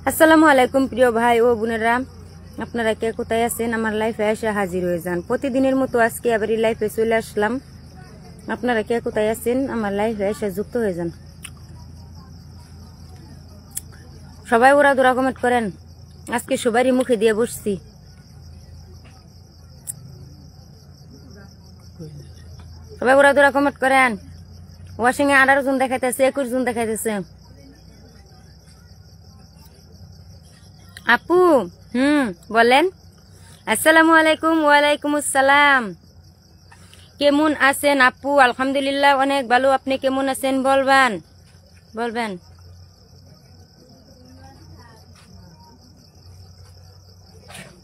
আসসালামু আলাইকুম প্রিয় ভাই ও বোনেরা, আপনারা কে কোথায় আছেন? আমার লাইফে এসে হাজির হয়ে যান। প্রতিদিনের মতো আজকে আবার এই লাইফে চলে আসলাম। আপনারা কে কোথায় আছেন? আমার লাইফে এসে যুক্ত হয়ে যান। সবাই ওরা দোরা কমেন্ট করেন। আজকে সবারই মুখে দিয়ে বসছি। সবাই ওরা দোরা কমেন্ট করেন। ওয়াশিং এ 18 জন দেখাইতেছে, 21 জন দেখাইতেছে। আপু বলেন। আসসালামু আলাইকুম। ওয়ালাইকুম আসসালাম। কেমন আছেন আপু? আলহামদুলিল্লাহ অনেক ভালো। আপনি কেমন আছেন বলবেন।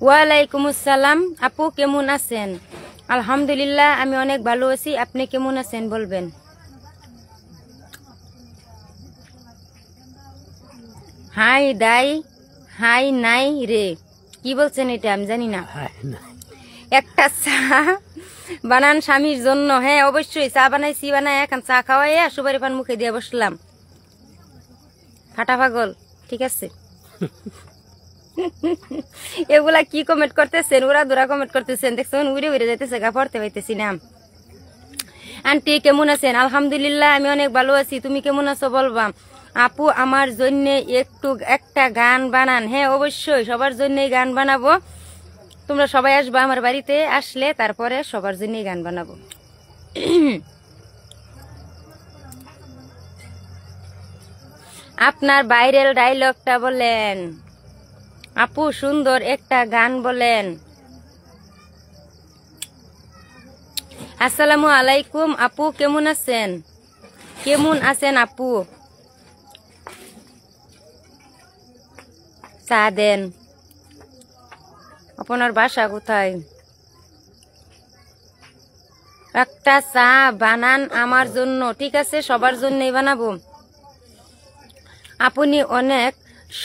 ওয়ালাইকুম আসসালাম। আপু কেমন আছেন? আলহামদুলিল্লাহ আমি অনেক ভালো আছি। আপনি কেমন আছেন বলবেন। হাই দাই হাই নাই রে, কি বলছেন এটা আমি জানি না। একটা চা বানান স্বামীর জন্য। হ্যাঁ অবশ্যই চা বানাইছি, এখন চা খাওয়াইয়া সুপারি পান মুখে দিয়ে বসলাম। ফাটা পাগল, ঠিক আছে। এগুলা কি কমেন্ট করতেছেন? ওরা দোরা কমেন্ট করতেছেন, দেখছেন উড়ে উড়ে যাইতেছে, গা পড়তে পাইতেছি না। আন্টি কেমন আছেন? আলহামদুলিল্লাহ আমি অনেক ভালো আছি। তুমি কেমন আছো বলবা। আপু আমার জন্য একটা গান বানান। হ্যাঁ অবশ্যই সবার জন্যই গান বানাবো। তোমরা সবাই আসবা আমার বাড়িতে, আসলে তারপরে সবার জন্যই গান বানাবো। আপনার ভাইরাল ডায়লগটা বলেন আপু, সুন্দর একটা গান বলেন। আসসালামু আলাইকুম আপু, কেমন আছেন আপু? চা দেন। আপনার বাসা কোথায়? একটা চা বানান আমার জন্য। ঠিক আছে, সবার জন্যই বানাবো। আপনি অনেক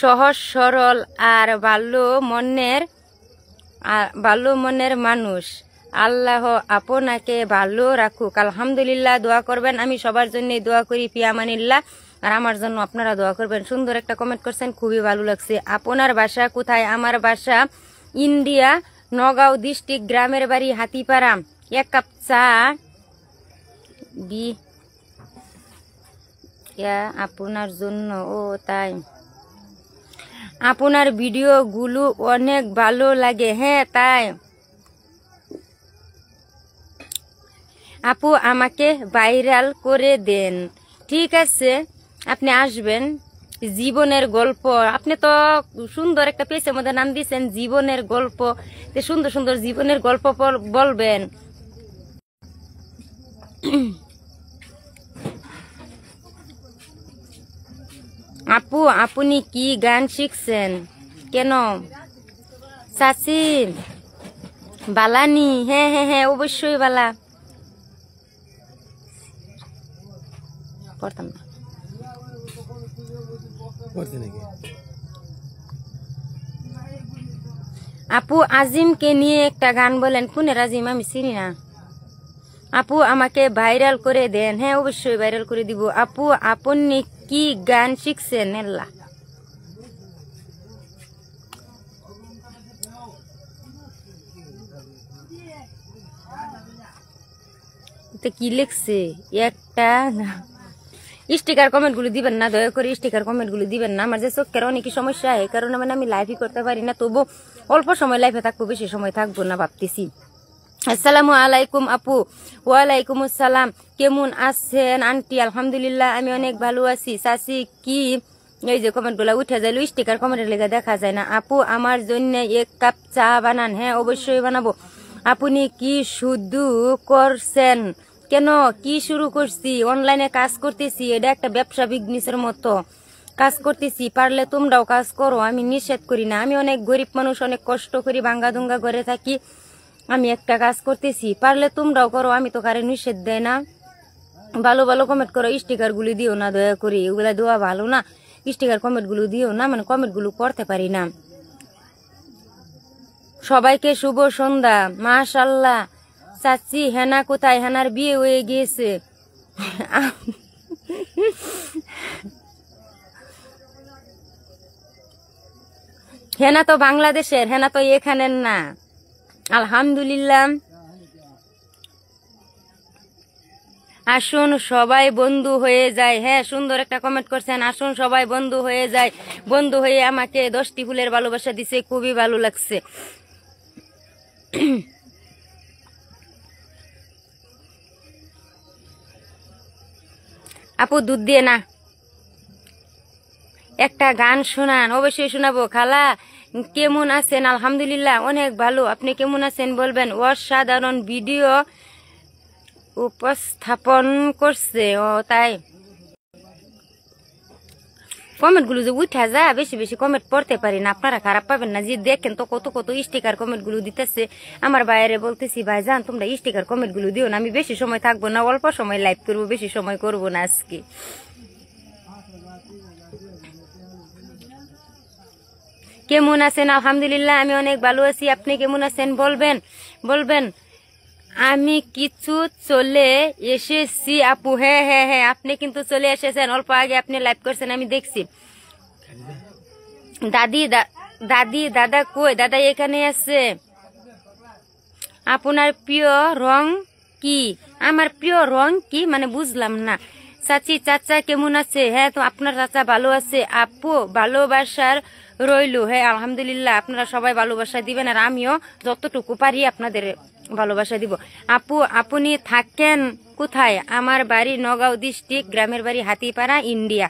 সহজ সরল আর ভালো মনের মানুষ। আল্লাহ আপনাকে ভালো রাখুক। আলহামদুলিল্লাহ দোয়া করবেন। আমি সবার জন্য দোয়া করি, পিয়ামানিল্লাহ। আর আমার জন্য আপনারা দোয়া করবেন। সুন্দর একটা কমেন্ট করছেন, খুবই ভালো লাগছে। আপনার বাসা কোথায়? আমার বাসা ইন্ডিয়া, নগাঁও ডিস্ট্রিক্ট, গ্রামের বাড়ি হাতিপাড়া। এক কাপ চা আপনার জন্য। ও তাই, আপনার ভিডিও গুলো অনেক ভালো লাগে। হ্যাঁ তাই আপু, আমাকে ভাইরাল করে দেন। ঠিক আছে, আপনি আসবেন। জীবনের গল্প, আপনি তো সুন্দর একটা পেজের মধ্যে নাম দিয়েছেন জীবনের গল্প। সুন্দর সুন্দর জীবনের গল্প বলবেন। আপু আপনি কি গান শিখছেন? কেন চাচি বালানি? হ্যাঁ হ্যাঁ হ্যাঁ অবশ্যই বালা। করতাম না। আপু আজিমকে নিয়ে একটা গান বলেন। কোনের আজিম? আমি চিনি না। আপু আমাকে ভাইরাল করে দেন। হ্যাঁ অবশ্যই ভাইরাল করে দিব। আপু আপনি কি গান শিখছেন? এল্লা কি লিখছে? একটা স্টিকার কমেন্ট গুলো দিবেন না, দয়া করে স্টিকার কমেন্ট গুলো দিবেন না। আমার যে চোখের অনেক সমস্যা, এই কারণে মানে আমি লাইভই করতে পারি না। তবু অল্প সময় লাইভে থাকবো, বেশি সময় থাকবো না ভাবতেছি। আসসালামু আলাইকুম আপু। ওয়ালাইকুম আসসালাম। কেমন আছেন আন্টি? আলহামদুলিল্লাহ আমি অনেক ভালো আছি। চাচি কি? এই যে কমেন্ট গুলা উঠে যায়, স্টিকার কমেন্টের লেগে দেখা যায় না। আপু আমার জন্য এক কাপ চা বানান। হ্যাঁ অবশ্যই বানাবো। আপনি কি শুধু করছেন? কেন কি শুরু করছি? অনলাইনে কাজ করতেছি, এটা একটা ব্যবসা বিজনেসের মতো কাজ করতেছি। পারলে তোমরাও কাজ করো, আমি নিষেধ করি না। আমি অনেক গরিব মানুষ, অনেক কষ্ট করি, ভাঙ্গা দুঙ্গা ঘরে থাকি। আমি একটা কাজ করতেছি, পারলে তোমরাও করো, আমি তো কারে নিষেধ দেয় না। ভালো ভালো কমেন্ট করো, স্টিকার গুলি দিও না দয়া করি, এগুলা দেওয়া ভালো না। স্টিকার কমেন্ট গুলো দিও না, মানে কমেন্ট গুলো করতে পারি না। সবাইকে শুভ সন্ধ্যা। মাশাল্লাহ। চাচি হেনা কোথায়? হেনার বিয়ে হয়ে গিয়েছে। হেনা তো বাংলাদেশের, হেনা তো এখানের না। আলহামদুলিল্লাহ। আসুন সবাই বন্ধু হয়ে যায়। হ্যাঁ, সুন্দর একটা কমেন্ট করছেন, আসুন সবাই বন্ধু হয়ে যায়। বন্ধু হয়ে আমাকে 10টি ফুলের ভালোবাসা দিছে, খুবই ভালো লাগছে। আপু দুধ দিয়ে না, একটা গান শোনান। অবশ্যই শোনাবো। খালা কেমন আছেন? আলহামদুলিল্লাহ অনেক ভালো। আপনি কেমন আছেন বলবেন। অসাধারণ ভিডিও উপস্থাপন করছে। ও তাই কমেন্ট গুলো যে উঠা যায়, বেশি বেশি কমেন্ট পড়তে পারি না, আপনারা খারাপ পাবেন না। যে দেখেন তো কত কত স্টিকার কমেন্ট গুলো দিতেছে। আমার বাইরে বলতেছি ভাই জান তোমরা স্টিকার কমেন্ট গুলো দিও না, আমি বেশি সময় থাকবো না, অল্প সময় লাইভ করবো, বেশি সময় করবো না আজকে। কেমন আছেন? আলহামদুলিল্লাহ আমি অনেক ভালো আছি। আপনি কেমন আছেন বলবেন বলবেন। আমি কিছু চলে এসেছি আপু। হ্যাঁ হ্যাঁ হ্যাঁ, আপনি কিন্তু চলে এসেছেন, অল্প আগে আপনি লাইভ করছেন আমি দেখছি। দাদি দাদা কই? দাদা এখানে আছে। আপনার প্রিয় রং কি? আমার প্রিয় রং কি মানে বুঝলাম না। চাচি চাচা কেমন আছে? হ্যাঁ তো আপনার চাচা ভালো আছে। আপু ভালোবাসার রইলো। হ্যাঁ আলহামদুলিল্লাহ, আপনারা সবাই ভালোবাসা দিবেন, আর আমিও যতটুকু পারি আপনাদের ভালোবাসা দিব। আপু আপনি থাকেন কোথায়? আমার বাড়ি নগাঁও ডিস্ট্রিক্ট, গ্রামের বাড়ি হাতিপাড়া, ইন্ডিয়া।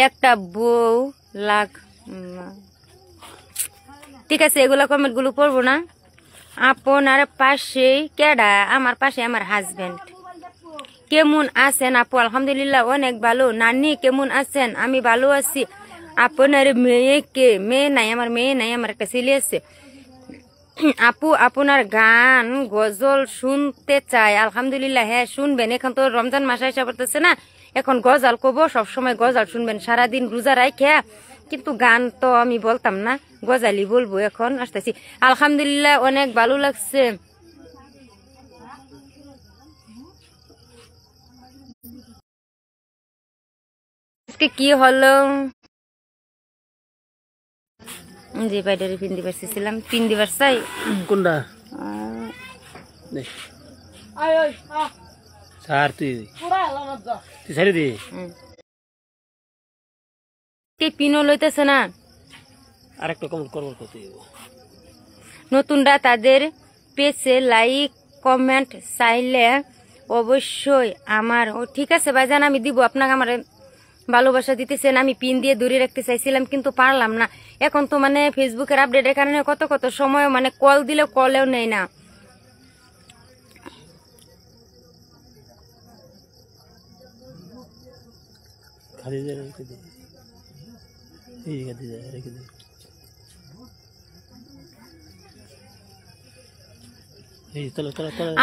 একটা বউ লাগ। ঠিক আছে, এগুলা কমেন্ট গুলো পড়বো না। আপনার পাশে কেডা? আমার পাশে আমার হাজবেন্ড। কেমন আছেন আপু? আলহামদুলিল্লাহ অনেক ভালো। নানি কেমন আছেন? আমি ভালো আছি। আপনার মেয়েকে? মেয়ে নাই, আমার মেয়ে নাই, আমার একটা ছেলে আছে। আপু আপনার গান গজল শুনতে চাই। আলহামদুলিল্লাহ হ্যাঁ শুনবেন, এখন তো রমজান মাস এসে পড়তেছে না, এখন গজাল কবো, সবসময় গজাল শুনবেন সারাদিন রোজা রাখা। কিন্তু গান তো আমি বলতাম না, গজালি বলবো এখন আসতেছি। আলহামদুলিল্লাহ অনেক ভালো লাগছে। কি হলো? জি বাইডারে পিন দিবার চাইছিলাম, পিন দিবার চাই। কোনটা? স্যার তুই ছেড়ে দি। পিনও লইতেছে না। আরেকটা কমেন্ট করবো তুই। নতুনরা তাদের পেজে লাইক কমেন্ট চাইলে অবশ্যই আমার। ও ঠিক আছে ভাইজান, আমি দিব আপনাকে। আমার ভালোবাসা দিতেছেন, আমি পিন দিয়ে দূরে রাখতে চাইছিলাম কিন্তু পারলাম না। এখন তো মানে ফেসবুকের আপডেটের কারণে কত কত সময় মানে কল দিলে কলেও নেই না।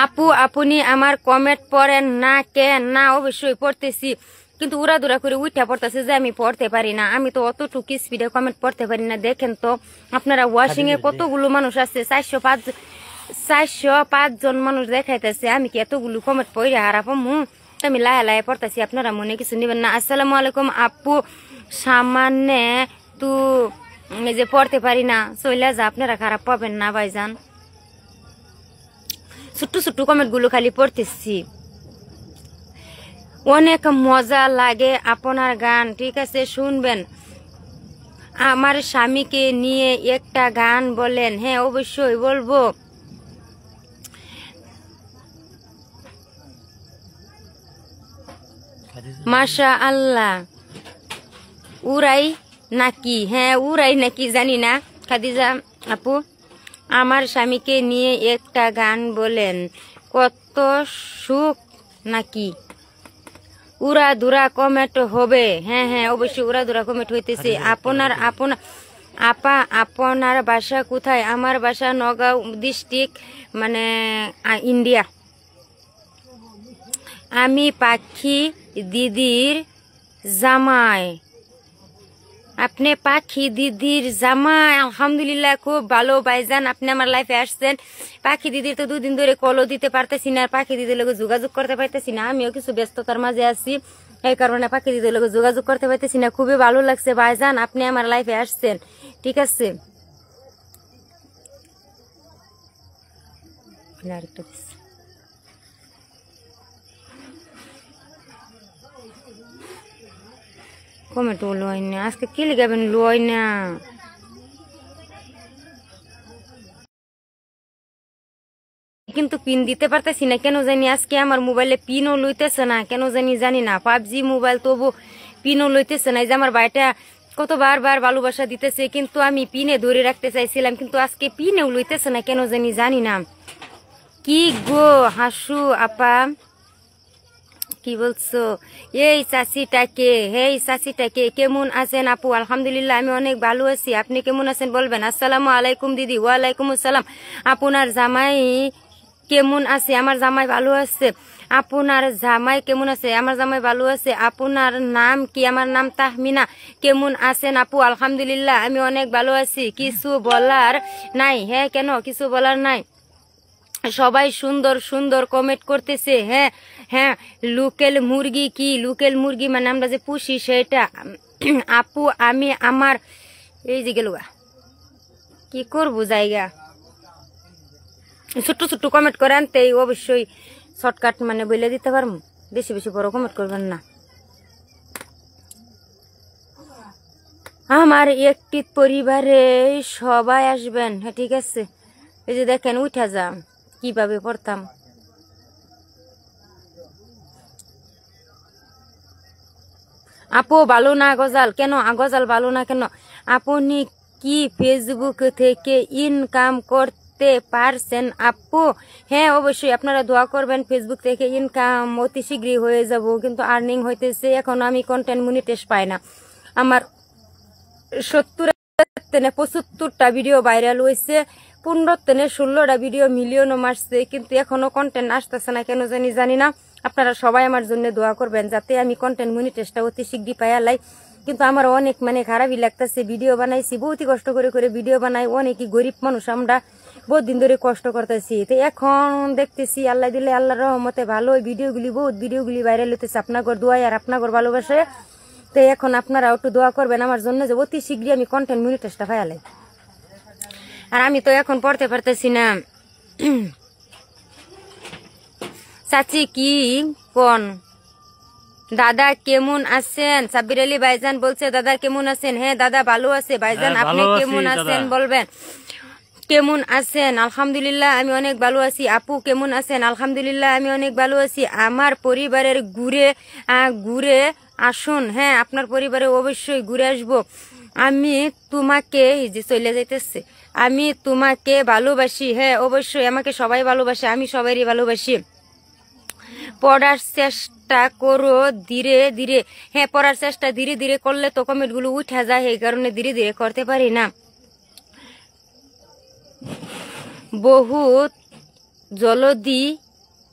আপু আপনি আমার কমেন্ট পড়েন না কেন? না অবশ্যই পড়তেছি, কিন্তু উড়াদুরা করে উঠা পড়তেছে যে আমি পড়তে পারি না। আমি তো অতটুকু স্পিডে কমেন্ট পড়তে পারি না। দেখেন তো আপনারা ওয়াশিং এ কতগুলো মানুষ আছে, 405 জন মানুষ দেখাইতেছে। আমি কি এতগুলো কমেন্ট পড়ে হারাপামু? আমি লাহে লাহে পড়তেছি, আপনারা মনে কিছু নেবেন না। আসসালামু আলাইকুম আপু, সামান্য তু যে পড়তে পারি না চইলা যা, আপনারা খারাপ পাবেন না ভাইজান। ছোট্ট ছোট্ট কমেন্ট গুলো খালি পড়তেছি। অনেক মজা লাগে আপনার গান। ঠিক আছে শুনবেন। আমার স্বামীকে নিয়ে একটা গান বলেন। হ্যাঁ অবশ্যই বলবো। মাশা আল্লাহ। উড়াই নাকি? হ্যাঁ উড়াই নাকি জানি না। খাদিজা আপু আমার স্বামীকে নিয়ে একটা গান বলেন। কত সুখ নাকি? উড়া দুরা কমেন্ট হবে। হ্যাঁ হ্যাঁ অবশ্যই উড়া দুরা কমেন্ট হইতেছে। আপনার বাসা কোথায়? আমার বাসা নগাঁও ডিস্ট্রিক্ট, মানে ইন্ডিয়া। আমি পাখি দিদির জামাই। আপনি পাখি দিদির জামাই? আলহামদুলিল্লাহ খুব ভালো ভাইজান, আপনি আমার লাইফে আসছেন। পাখি দিদির তো 2 দিন ধরে কলও দিতে পারতেছি না, আর পাখি দিদির লোক যোগাযোগ করতে পারতেছি না। আমিও কিছু ব্যস্ততার মাঝে আছি। এই কারণে প্রাকৃতিক লোক যোগাযোগ করতে পারতেছি না। খুবই ভালো লাগছে ভাইজান, আপনি আমার লাইফে আসছেন। ঠিক আছে, আরেকটা কমেন্ট লয় না আজকে, কি লিখাবেন লয় না। কিন্তু পিন দিতে পারতেছি না কেন জানি, আজকে আমার মোবাইলে পিনও লইতেছে না কেন জানি, জানি না। 5G মোবাইল, তবু পিনও লইতেছে না। এই যে আমার ভাইটা কত বারবার ভালোবাসা দিতেছে, কিন্তু আমি পিনে ধরে রাখতে চাইছিলাম, কিন্তু আজকে পিনেও লইতেছে না কেন জানি, জানি না। কি গো হাসু আপা, কি বলছো? এই চাচিটাকে, এই চাচিটাকে কেমন আছেন আপু? আলহামদুলিল্লাহ আমি অনেক ভালো আছি, আপনি কেমন আছেন বলবেন। আসসালামু আলাইকুম দিদি। ওয়ালাইকুম আসসালাম। আপনার জামাই কেমন আছে? আমার জামাই ভালো আছে। আপনার জামাই কেমন আছে? আমার জামাই ভালো আছে। আপনার নাম কি? আমার নাম তাহমিনা। কেমন আছেন আপু? আলহামদুলিল্লাহ আমি অনেক ভালো আছি। কিছু বলার নাই? হ্যাঁ, কেন কিছু বলার নাই? সবাই সুন্দর সুন্দর কমেন্ট করতেছে। হ্যাঁ হ্যাঁ, লোকেল মুরগি কি? লোকেল মুরগি মানে আমরা যে পুষি সেটা। আপু আমি আমার এই যে গেল কি করবো জায়গা, ছোট্ট ছোট্ট কমেন্ট করে আনতে অবশ্যই শর্টকাট মানে বলে দিতে পারবো, বেশি বেশি বড় কমেন্ট করবেন না। আমার একটি পরিবারে সবাই আসবেন। হ্যাঁ ঠিক আছে। এই যে দেখেন উঠা যা কিভাবে পড়তাম। আপু ভালো না গজাল? কেন গজাল ভালো না কেন? আপনি কি ফেসবুক থেকে ইনকাম করতে পারছেন আপু? হ্যাঁ অবশ্যই, আপনারা দোয়া করবেন, ফেসবুক থেকে ইনকাম অতি শীঘ্রই হয়ে যাব, কিন্তু আর্নিং হইতেছে এখন। আমি কন্টেন্ট মনিটাইজ পাই না। আমার 75টা ভিডিও ভাইরাল হয়েছে, 16টা ভিডিও মিলিয়নও মারছে, কিন্তু এখনো কন্টেন্ট আসতেছে না কেন জানি, জানি না। আপনারা সবাই আমার জন্য দোয়া করবেন যাতে আমি কন্টেন্ট মনিটাইজটা অতি শীঘ্রই পাইয়ালাই। কিন্তু আমার অনেক মানে খারাপই লাগতেছে, ভিডিও বানাইছি বহুতই কষ্ট করে করে ভিডিও বানাই, অনেকই গরিব মানুষ আমরা, বহুত দিন ধরে কষ্ট করতেছি। তো এখন দেখতেছি আল্লাহ দিলে আল্লাহর রহমতে ভালো ভিডিওগুলি, বহুত ভিডিওগুলি ভাইরাল হতেছে আপনাগর দোয়াই আর আপনাগর ভালোবাসায়। তো এখন আপনারা একটু দোয়া করবেন আমার জন্য যে অতি শীঘ্রই আমি কন্টেন্ট মনিটাইজটা পাইয়ালাই। আর আমি তো এখন পড়তে পারতেছি না। চাচি কি কোন? দাদা কেমন আছেন? সাব্বির আলী ভাইজান বলছে দাদা কেমন আছেন? হ্যাঁ দাদা ভালো আছে। ভাইজান আপনি কেমন আছেন বলবেন। কেমন আছেন? আলহামদুলিল্লাহ আমি অনেক ভালো আছি। আপু কেমন আছেন? আলহামদুলিল্লাহ আমি অনেক ভালো আছি। আমার পরিবারের ঘুরে আসুন। হ্যাঁ আপনার পরিবারে অবশ্যই ঘুরে আসবো। আমি তোমাকে, যে চলে যাইতেছে, আমি তোমাকে ভালোবাসি। হ্যাঁ অবশ্যই, আমাকে সবাই ভালোবাসে, আমি সবাইরই ভালোবাসি। পড়ার চেষ্টা করো ধীরে ধীরে। হ্যাঁ পড়ার চেষ্টা ধীরে ধীরে করলে তো কমেন্ট গুলো উঠা যায়, এই কারণে ধীরে ধীরে করতে পারি না। বহুত জলদি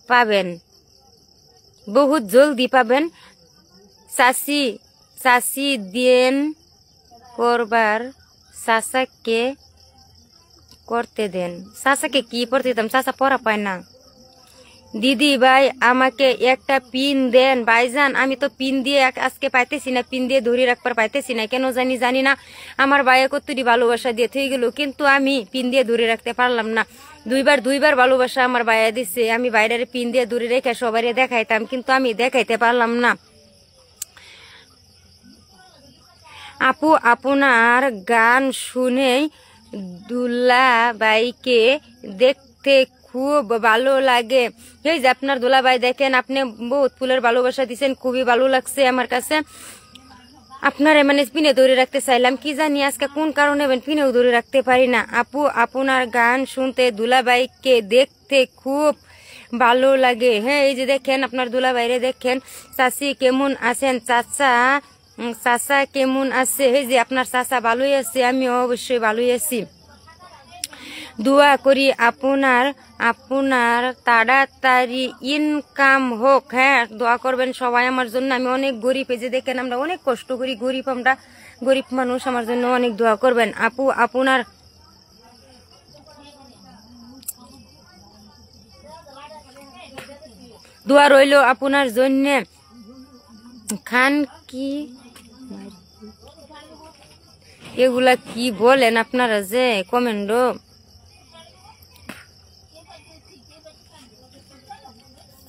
পাবেন, বহুত জলদি পাবেন। চাষি দেন করবার চাষাকে করতে দেন। চাষাকে কি পড়তে দিতাম? চাষা পড়া পায় না। দিদি ভাই আমাকে একটা পিন দেন। ভাইজান আমি তো পিন দিয়ে আজকে পাইতেছি না, পিন দিয়ে ধরে রাখবার পাইতেছি না কেন জানি, জানি না। আমার ভাইয়ে কতটি ভালোবাসা দিয়ে থই গেল, কিন্তু আমি পিন দিয়ে ধরে রাখতে পারলাম না। দুইবার ভালোবাসা আমার ভাইয়া দিচ্ছে, আমি বাইরের পিন দিয়ে ধরে রেখে সবাই দেখাইতাম, কিন্তু আমি দেখাইতে পারলাম না। আপু আপনার গান শুনেই দুলাভাইকে দেখতে খুব ভালো লাগে। এই যে আপনার দুলাভাই দেখেন, আপনি বহুত ফুলের ভালোবাসা দিচ্ছেন, খুবই ভালো লাগছে আমার কাছে। আপনার মানে পিনে ধরে রাখতে চাইলাম, কি জানি আজকে কোন কারণে পিনেও ধরে রাখতে পারি না। আপু আপনার গান শুনতে দুলাভাইকে দেখতে খুব ভালো লাগে। হ্যাঁ এই যে দেখেন আপনার দুলাভাইরে দেখেন। চাচি কেমন আছেন? চাচা কেমন আছে? এই যে আপনার চাচা ভালোই আছে, আমি অবশ্যই ভালোই আছি। দোয়া করি আপনার তাড়াতাড়ি ইনকাম হোক। হ্যাঁ দোয়া করবেন সবাই আমার জন্য, আমি অনেক গরিব। এই যে দেখেন আমরা অনেক কষ্ট করি, গরিব আমরা, গরিব মানুষ, আমার জন্য অনেক দোয়া করবেন। আপু আপনার দোয়া রইল আপনার জন্য। খান কি এগুলা কি বলেন আপনারা যে কমেন্টও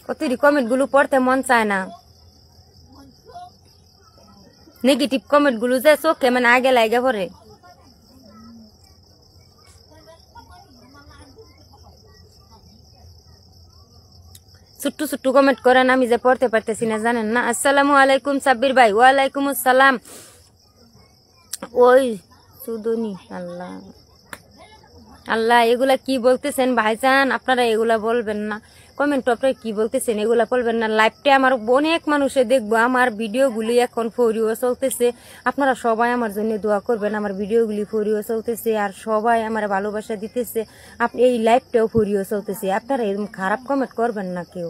কতরি কমেন্ট গুলো পড়তে মন চায় না নেগেটিভ কমেন্ট গুলো যে চোখে মানে আগে লাগে পরে ছোট্ট ছোট্ট কমেন্ট করেন আমি যে পড়তে পারতেছি না জানেন না আসসালামু আলাইকুম সাব্বির ভাই ওয়ালাইকুম আসসালাম ওই সুদনি আল্লাহ আল্লাহ এগুলা কি বলতেছেন ভাইজান আপনারা এগুলা বলবেন না কমেন্ট আপনারা কি বলতেছেন এগুলা বলবেন না লাইভটা আমার অনেক মানুষে দেখবো আমার ভিডিওগুলি এখন ফরিও চলতেছে আপনারা সবাই আমার জন্য দোয়া করবেন আমার ভিডিওগুলি ফরিও চলতেছে আর সবাই আমার ভালোবাসা দিতেছে আপনি এই লাইভটাও ফরিও চলতেছে আপনারা এরকম খারাপ কমেন্ট করবেন না কেউ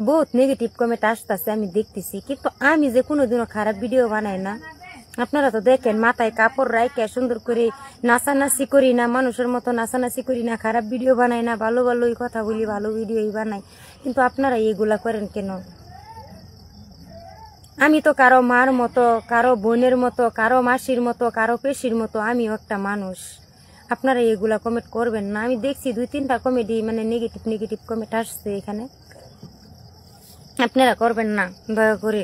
বহুত নেগেটিভ কমেন্ট আসতেছে আমি দেখতেছি কিন্তু আমি যে কোনোদিনও খারাপ ভিডিও বানাই না আপনারা তো দেখেন মাথায় কাপড় রাইকে সুন্দর করে নাচানাচি করি না মানুষের মতো নাচানাচি করি না খারাপ ভিডিও বানাই না ভালো ভালোই কথা বলি ভালো ভিডিওই বানাই কিন্তু আপনারা এইগুলা করেন কেন আমি তো কারো মার মতো কারো বোনের মতো কারো মাসির মতো কারো পেশির মতো আমিও একটা মানুষ আপনারা এগুলা কমেন্ট করবেন না আমি দেখছি 2-3টা কমেডি মানে নেগেটিভ কমেন্ট আসছে এখানে আপনারা করবেন না দয়া করে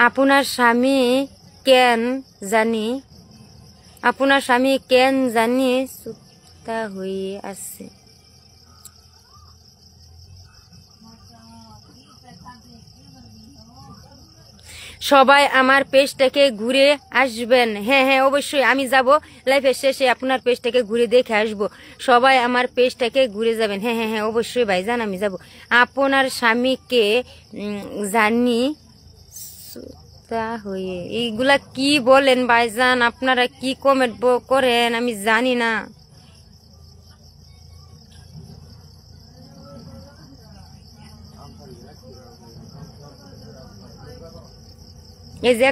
আপনার স্বামী কেন জানি সুতা হয়ে আছে সবাই আমার পেজটাকে ঘুরে আসবেন হ্যাঁ হ্যাঁ অবশ্যই আমি যাব লাইভের শেষে আপনার পেজটাকে ঘুরে দেখে আসবো সবাই আমার পেজটাকে ঘুরে যাবেন হ্যাঁ হ্যাঁ হ্যাঁ অবশ্যই ভাইজান আমি যাব আপনার স্বামীকে জানি হয়ে এইগুলা কি বলেন ভাইজান আপনারা কি কমেন্ট করেন আমি জানি না এই যে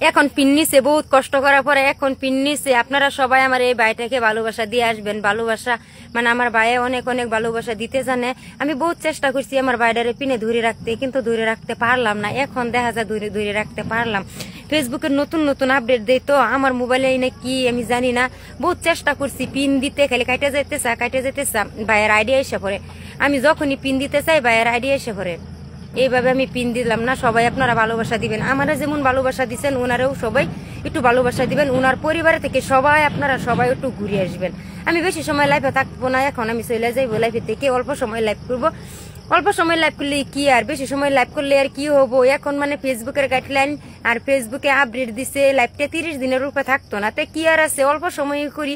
এখন পিন্নিছে বহুত কষ্ট করার পরে এখন পিন্নিছে আপনারা সবাই আমার এই ভাইটাকে ভালোবাসা দিয়ে আসবেন ভালোবাসা মানে আমার ভাইয়ে অনেক অনেক ভালোবাসা দিতে জানে আমি বহুত চেষ্টা করছি আমার ভাইটারে পিনে ধরে রাখতে কিন্তু ধরে রাখতে পারলাম না এখন দেখা যায় ধরে রাখতে পারলাম ফেসবুকের নতুন আপডেট দেয় তো আমার মোবাইলে না কি আমি জানি না বহুত চেষ্টা করছি পিন দিতে খালি কাইটে যেতেছে ভাইয়ের আইডিয়া এসে পড়ে আমি যখনই পিন দিতে চাই ভাইয়ের আইডিয়া এসে পড়ে এইভাবে আমি পিন দিলাম না সবাই আপনারা ভালোবাসা দিবেন আমারা যেমন ভালোবাসা দিচ্ছেন ওনারাও সবাই একটু ভালোবাসা দিবেন ওনার পরিবারে থেকে সবাই আপনারা সবাই একটু ঘুরে আসবেন আমি বেশি সময় লাইভে থাকবো না এখন আমি চলে যাইবো লাইভে থেকে অল্প সময় লাইভ করবো অল্প সময় লাইভ করলে কি আর বেশি সময় লাইভ করলে আর কি হবো এখন মানে ফেসবুকের গাইডলাইন আর ফেসবুকে আপডেট দিছে লাইভটা 30 দিনের উপরে থাকতো না তাই কি আর আছে অল্প সময় করি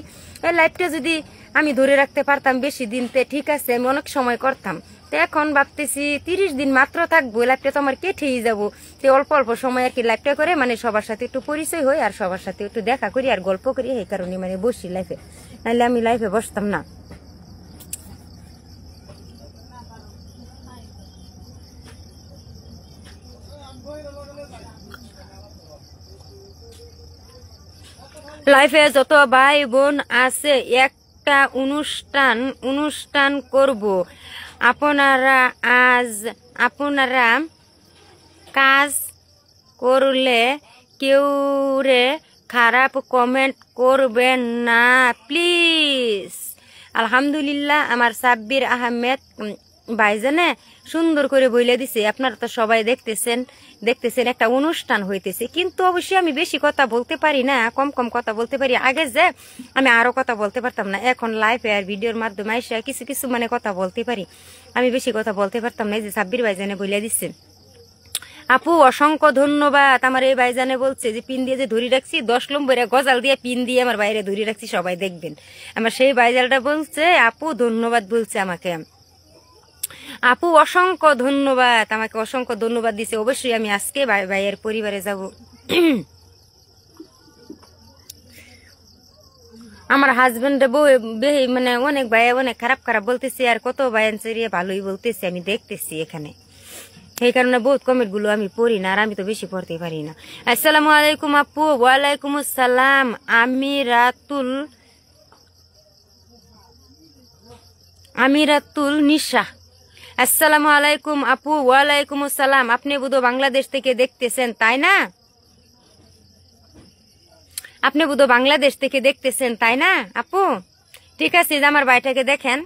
এই লাইভটা যদি আমি ধরে রাখতে পারতাম বেশি দিনতে ঠিক আছে আমি অনেক সময় করতাম তো এখন ভাবতেছি 30 দিন মাত্র থাকবো লাইভটা তো আমার কেটেই যাবো তো অল্প সময় আর কি লাইভটা করে মানে সবার সাথে একটু পরিচয় হই আর সবার সাথে একটু দেখা করি আর গল্প করি এই কারণে মানে বসি লাইফে নাহলে আমি লাইফে বসতাম না লাইফে যত ভাই বোন আছে একটা অনুষ্ঠান করব আপনারা কাজ করলে কেউ রে খারাপ কমেন্ট করবেন না প্লিজ আলহামদুলিল্লাহ আমার সাব্বির আহমেদ ভাইজানে সুন্দর করে বইলে দিছে আপনারা তো সবাই দেখতেছেন একটা অনুষ্ঠান হইতেছে কিন্তু অবশ্যই আমি বেশি কথা বলতে পারি না কম কথা বলতে পারি আগে যে আমি আরো কথা বলতে পারতাম না এখন লাইভ আর ভিডিওর মাধ্যমে এসে কিছু মানে কথা বলতে পারি আমি বেশি কথা বলতে পারতাম না যে সাব্বির ভাইজানে বইলে দিচ্ছে আপু অসংখ্য ধন্যবাদ আমার এই ভাইজানে বলছে যে পিন দিয়ে যে ধরে রাখছি 10 নম্বরে গজাল দিয়ে পিন দিয়ে আমার বাইরে ধরে রাখছি সবাই দেখবেন আমার সেই ভাইজালটা বলছে আপু ধন্যবাদ বলছে আমাকে আপু অসংখ্য ধন্যবাদ আমাকে অসংখ্য ধন্যবাদ দিছে অবশ্যই আমি আজকে ভাইয়ের পরিবারে যাব আমার হাজবেন্ড মানে অনেক ভাই অনেক খারাপ বলতেছে আর কত ভাইয়ান চেরিয়ে ভালোই বলতেছে আমি দেখতেছি এখানে এই কারণে বহুত কমেন্ট গুলো আমি পড়ি না আর আমি তো বেশি পড়তে পারি না আসসালামু আলাইকুম আপু ওয়ালাইকুম আসসালাম আমিরাতুল নিশা আসসালামু আলাইকুম আপু। ওয়ালাইকুম আসসালাম। আপনি বোধহয় বাংলাদেশ থেকে দেখতেছেন তাই না? আপনি বোধহয় বাংলাদেশ থেকে দেখতেছেন তাই না আপু? ঠিক আছে, যে আমার ভাইটাকে দেখেন,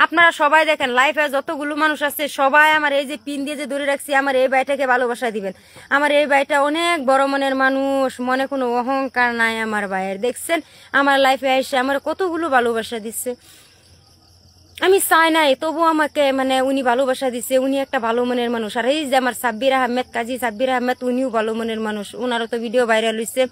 আপনারা সবাই দেখেন, লাইফে যতগুলো মানুষ আছে সবাই আমার এই যে পিন দিয়ে যে ধরে রাখছি, আমার এই ভাইটাকে ভালোবাসা দিবেন। আমার এই ভাইটা অনেক বড় মনের মানুষ, মনে কোনো অহংকার নাই আমার ভাইয়ের। দেখছেন আমার লাইফে এসে আমার কতগুলো ভালোবাসা দিচ্ছে, আমি চাই নাই তবু আমাকে মানে উনি ভালোবাসা দিছে। উনি একটা ভালো মনের মানুষ। আর এই যে আমার সাব্বির আহমেদ, কাজী সাব্বির আহমেদ, উনিও ভালো মনের মানুষ, ওনারও তো ভিডিও ভাইরাল হয়েছে,